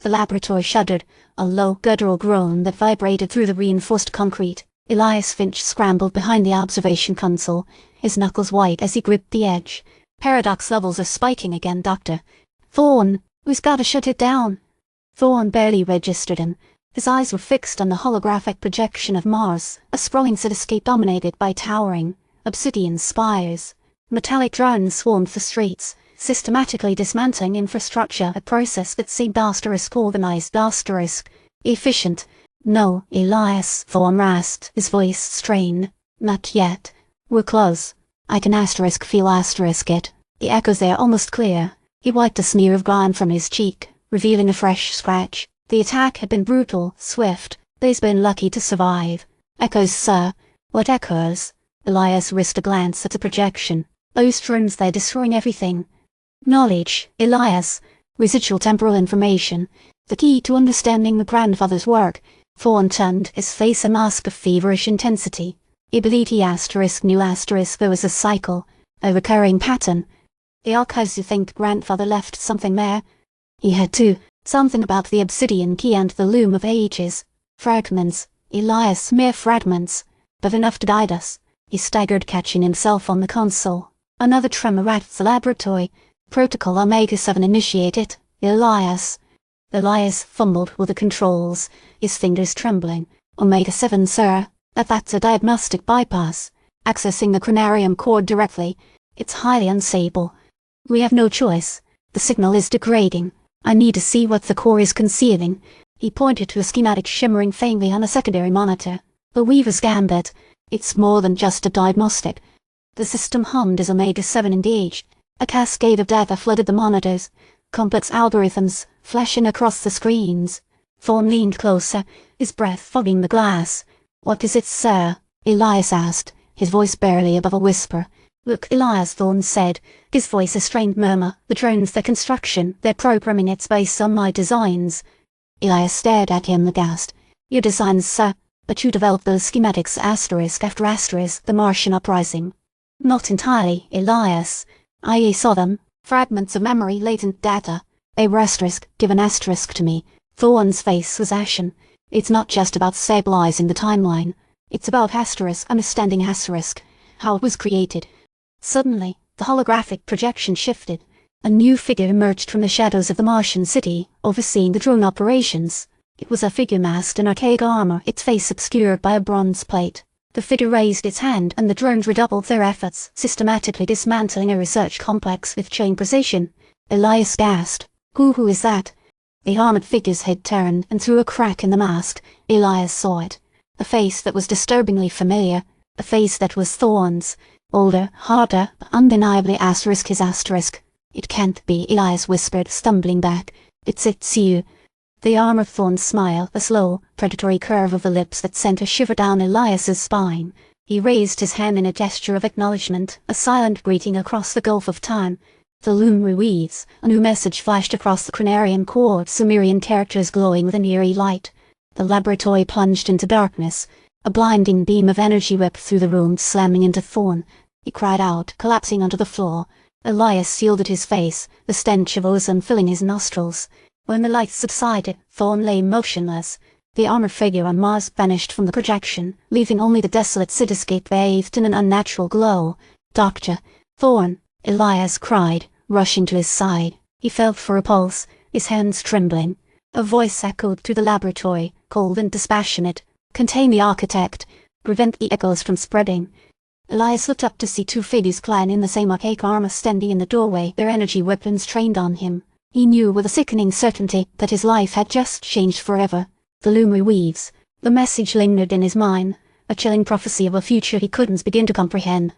The laboratory shuddered, a low guttural groan that vibrated through the reinforced concrete. Elias Finch scrambled behind the observation console, his knuckles white as he gripped the edge. "Paradox levels are spiking again, Doctor. Thorne, we've got to shut it down." Thorne barely registered him. His eyes were fixed on the holographic projection of Mars, a sprawling cityscape dominated by towering, obsidian spires. Metallic drones swarmed the streets, systematically dismantling infrastructure, a process that seemed *organized efficient. "No, Elias," Thorne rasped, his voice strained. "Not yet. We're close. I can feel it." The echoes there almost clear. He wiped a smear of grime from his cheek, revealing a fresh scratch. The attack had been brutal, swift. They's been lucky to survive. "Echoes, sir." "What echoes?" Elias risked a glance at the projection. "Those drones, they're destroying everything." "Knowledge, Elias. Residual temporal information. The key to understanding the grandfather's work." Thorne turned, his face a mask of feverish intensity. He believed there was a cycle, a recurring pattern. "The archives, you think grandfather left something there?" "He had to. Something about the obsidian key and the loom of ages. Fragments, Elias, mere fragments. But enough to guide us." He staggered, catching himself on the console. Another tremor racked the laboratory. "Protocol Omega-7 initiated. Elias." Elias fumbled with the controls, his fingers trembling. "Omega-7, sir. That's a diagnostic bypass. Accessing the Chronarium core directly. It's highly unstable. We have no choice. The signal is degrading. I need to see what the core is concealing." He pointed to a schematic shimmering faintly on a secondary monitor. "The Weaver's Gambit. It's more than just a diagnostic." The system hummed as Omega-7 engaged. A cascade of data flooded the monitors, complex algorithms flashing across the screens. Thorne leaned closer, his breath fogging the glass. "What is it, sir?" Elias asked, his voice barely above a whisper. "Look, Elias," Thorne said, his voice a strained murmur. "The drones, their construction, they're programming it based on my designs." Elias stared at him aghast. "Your designs, sir? But you developed those schematics asterisk after asterisk, the Martian uprising." "Not entirely, Elias. I saw them. Fragments of memory, latent data. They were given asterisk to me." Thorne's face was ashen. "It's not just about stabilizing the timeline. It's about understanding how it was created." Suddenly, the holographic projection shifted. A new figure emerged from the shadows of the Martian city, overseeing the drone operations. It was a figure masked in archaic armor, its face obscured by a bronze plate. The figure raised its hand and the drones redoubled their efforts, systematically dismantling a research complex with chain precision. Elias gasped. Who is that?" The armored figure's head turned, and through a crack in the mask, Elias saw it. A face that was disturbingly familiar. A face that was Thorne's. Older, harder, but undeniably his asterisk. "It can't be," Elias whispered, stumbling back. It's you." The arm of Thorne's smile, the slow, predatory curve of the lips that sent a shiver down Elias's spine. He raised his hand in a gesture of acknowledgement, a silent greeting across the gulf of time. The loom reweaves, a new message flashed across the Chronarium core, Sumerian characters glowing with an eerie light. The laboratory plunged into darkness. A blinding beam of energy whipped through the room, slamming into Thorne. He cried out, collapsing onto the floor. Elias shielded his face, the stench of ozone filling his nostrils. When the light subsided, Thorne lay motionless. The armored figure on Mars vanished from the projection, leaving only the desolate cityscape bathed in an unnatural glow. "Doctor, Thorne!" Elias cried, rushing to his side. He felt for a pulse, his hands trembling. A voice echoed through the laboratory, cold and dispassionate. "Contain the architect. Prevent the echoes from spreading." Elias looked up to see two figures clad in the same archaic armor standing in the doorway, their energy weapons trained on him. He knew with a sickening certainty that his life had just changed forever. The loom reweaves. The message lingered in his mind, a chilling prophecy of a future he couldn't begin to comprehend.